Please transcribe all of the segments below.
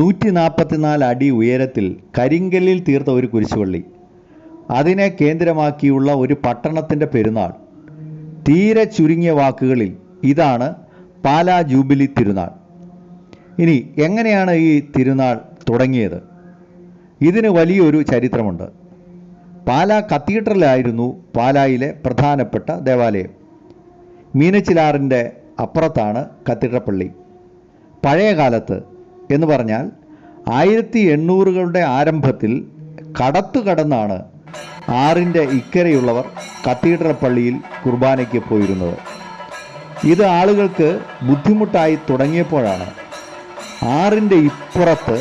144 അടി ഉയരത്തിൽ കരിങ്കല്ലിൽ തീർത്ത ഒരു കുരിശുപള്ളി, അതിനെ കേന്ദ്രമാക്കിയുള്ള ഒരു പട്ടണത്തിൻ്റെ പെരുന്നാൾ. തീരെ ചുരുങ്ങിയ വാക്കുകളിൽ ഇതാണ് പാലാ ജൂബിലി തിരുനാൾ. ഇനി എങ്ങനെയാണ് ഈ തിരുനാൾ തുടങ്ങിയത്? ഇതിന് വലിയൊരു ചരിത്രമുണ്ട്. പാലാ കത്തീഡ്രലായിരുന്നു പാലായിലെ പ്രധാനപ്പെട്ട ദേവാലയം. മീനച്ചിലാറിൻ്റെ അപ്പുറത്താണ് കത്തീഡ്രൽ പള്ളി. പഴയ കാലത്ത് എന്ന് പറഞ്ഞാൽ 1800കളുടെ ആരംഭത്തിൽ കടന്നാണ് ആറിൻ്റെ ഇക്കരയുള്ളവർ കത്തീഡ്രൽ പള്ളിയിൽ കുർബാനയ്ക്ക് പോയിരുന്നത്. ഇത് ആളുകൾക്ക് ബുദ്ധിമുട്ടായി തുടങ്ങിയപ്പോഴാണ് ആറിൻ്റെ ഇപ്പുറത്ത്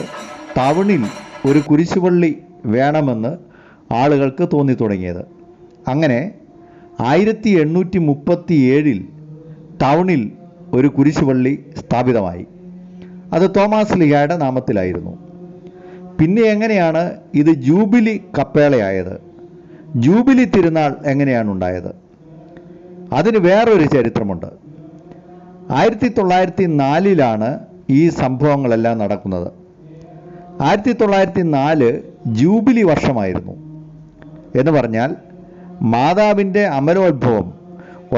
ടൗണിൽ ഒരു കുരിശുപള്ളി വേണമെന്ന് ആളുകൾക്ക് തോന്നി തുടങ്ങിയത്. അങ്ങനെ 1837 ടൗണിൽ ഒരു കുരിശുപള്ളി സ്ഥാപിതമായി. അത് തോമാസ് ലീഹായുടെ നാമത്തിലായിരുന്നു. പിന്നെ എങ്ങനെയാണ് ഇത് ജൂബിലി കപ്പേളയായത്? ജൂബിലി തിരുനാൾ എങ്ങനെയാണ് ഉണ്ടായത്? അതിന് വേറൊരു ചരിത്രമുണ്ട്. 1904 ഈ സംഭവങ്ങളെല്ലാം നടക്കുന്നത്. 1904 ജൂബിലി വർഷമായിരുന്നു. എന്ന് പറഞ്ഞാൽ മാതാവിൻ്റെ അമലോത്ഭവം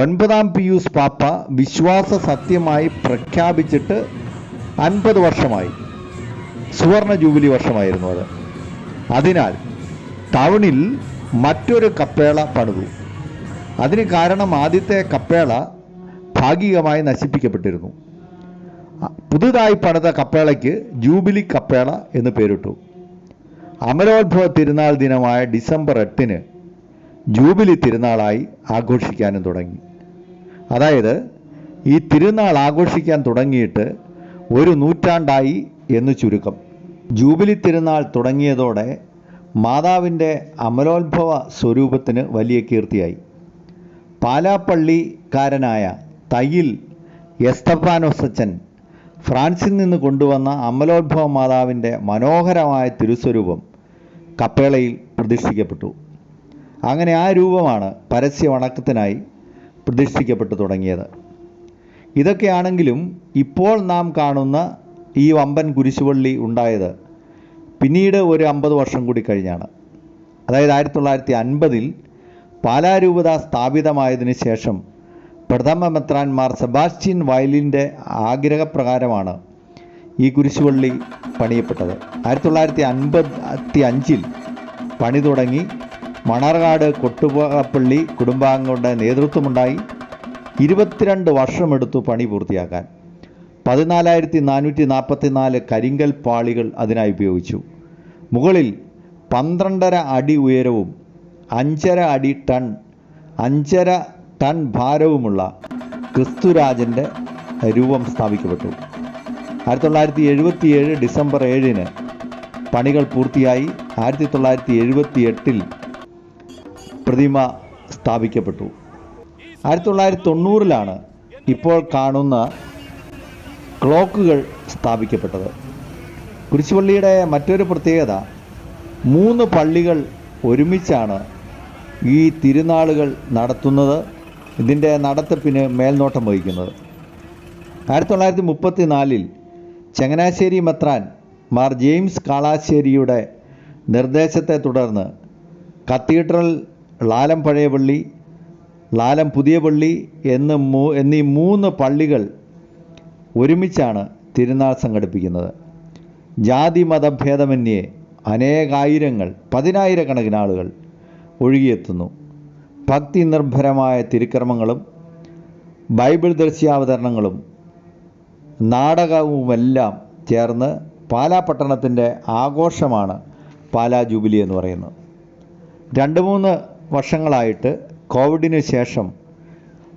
9ാം പിയൂസ് പാപ്പ വിശ്വാസ സത്യമായി പ്രഖ്യാപിച്ചിട്ട് 50 വർഷമായി. സുവർണ ജൂബിലി വർഷമായിരുന്നു അത്. അതിനാൽ ടൗണിൽ മറ്റൊരു കപ്പേള പണിതു. അതിന് കാരണം ആദ്യത്തെ കപ്പേള ഭാഗികമായി നശിപ്പിക്കപ്പെട്ടിരുന്നു. പുതുതായി പണിത കപ്പേളയ്ക്ക് ജൂബിലി കപ്പേള എന്ന് പേരിട്ടു. അമലോത്ഭവ തിരുനാൾ ദിനമായ ഡിസംബർ 8 ജൂബിലി തിരുനാളായി ആഘോഷിക്കാനും തുടങ്ങി. അതായത് ഈ തിരുനാൾ ആഘോഷിക്കാൻ തുടങ്ങിയിട്ട് ഒരു നൂറ്റാണ്ടായി എന്ന് ചുരുക്കം. ജൂബിലി തിരുനാൾ തുടങ്ങിയതോടെ മാതാവിൻ്റെ അമലോത്ഭവ സ്വരൂപത്തിന് വലിയ കീർത്തിയായി. പാലാപ്പള്ളിക്കാരനായ തയ്യിൽ എസ്തപ്പാനോസച്ചൻ ഫ്രാൻസിൽ നിന്ന് കൊണ്ടുവന്ന അമലോത്ഭവ മാതാവിൻ്റെ മനോഹരമായ തിരുസ്വരൂപം കപ്പേളയിൽ പ്രതിഷ്ഠിക്കപ്പെട്ടു. അങ്ങനെ ആ രൂപമാണ് പരസ്യ വണക്കത്തിനായി പ്രതിഷ്ഠിക്കപ്പെട്ടു തുടങ്ങിയത്. ഇതൊക്കെയാണെങ്കിലും ഇപ്പോൾ നാം കാണുന്ന ഈ വമ്പൻ കുരിശുപള്ളി ഉണ്ടായത് പിന്നീട് ഒരു 50 വർഷം കൂടി കഴിഞ്ഞാണ്. അതായത് 1950 പാലാരൂപത സ്ഥാപിതമായതിനു ശേഷം പ്രഥമ മെത്രാൻമാർ സെബാസ്റ്റ്യൻ വയലിൻ്റെ ആഗ്രഹപ്രകാരമാണ് ഈ കുരിശുപള്ളി പണിയപ്പെട്ടത്. 1955 പണി തുടങ്ങി. മണർകാട് കൊട്ടുപള്ളി കുടുംബാംഗങ്ങളുടെ നേതൃത്വമുണ്ടായി. 22 വർഷമെടുത്തു പണി പൂർത്തിയാക്കാൻ. 14,444 കരിങ്കൽ പാളികൾ അതിനായി ഉപയോഗിച്ചു. മുകളിൽ 12.5 അടി ഉയരവും 5.5 ടൺ ഭാരവുമുള്ള ക്രിസ്തുരാജൻ്റെ രൂപം സ്ഥാപിക്കപ്പെട്ടു. 1977 ഡിസംബർ 7 പണികൾ പൂർത്തിയായി. 1978 പ്രതിമ സ്ഥാപിക്കപ്പെട്ടു. 1990 ഇപ്പോൾ കാണുന്ന ക്ലോക്കുകൾ സ്ഥാപിക്കപ്പെട്ടത്. കുരിശുപള്ളിയുടെ മറ്റൊരു പ്രത്യേകത 3 പള്ളികൾ ഒരുമിച്ചാണ് ഈ തിരുനാളുകൾ നടത്തുന്നത്. ഇതിൻ്റെ നടത്തിപ്പിന് മേൽനോട്ടം വഹിക്കുന്നത്. 1934 ചങ്ങനാശ്ശേരി മെത്രാൻ മാർ ജെയിംസ് കാളാശ്ശേരിയുടെ നിർദ്ദേശത്തെ തുടർന്ന് കത്തീഡ്രൽ, ലാലം പഴയ പള്ളി, ലാലം പുതിയ പള്ളി എന്നീ 3 പള്ളികൾ ഒരുമിച്ചാണ് തിരുനാൾ സംഘടിപ്പിക്കുന്നത്. ജാതി മതഭേദമന്യേ അനേകായിരങ്ങൾ, 10,000കണക്കിന് ആളുകൾ ഒഴുകിയെത്തുന്നു. ഭക്തി നിർഭരമായ തിരുക്കർമ്മങ്ങളും ബൈബിൾ ദൃശ്യാവതരണങ്ങളും നാടകവുമെല്ലാം ചേർന്ന് പാലാ പട്ടണത്തിൻ്റെ ആഘോഷമാണ് പാലാ ജൂബിലി എന്ന് പറയുന്നത്. 2-3 വർഷങ്ങളായിട്ട് കോവിഡിന് ശേഷം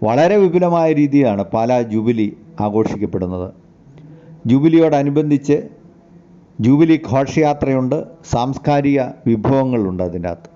വളരെ വിപുലമായ രീതിയാണ് പാലാ ജൂബിലി ആഘോഷിക്കപ്പെടുന്നത്. ജൂബിലിയോടനുബന്ധിച്ച് ജൂബിലി ഘോഷയാത്രയുണ്ട്, സാംസ്കാരിക വിഭവങ്ങളുണ്ട് അതിൻ്റെ അകത്ത്.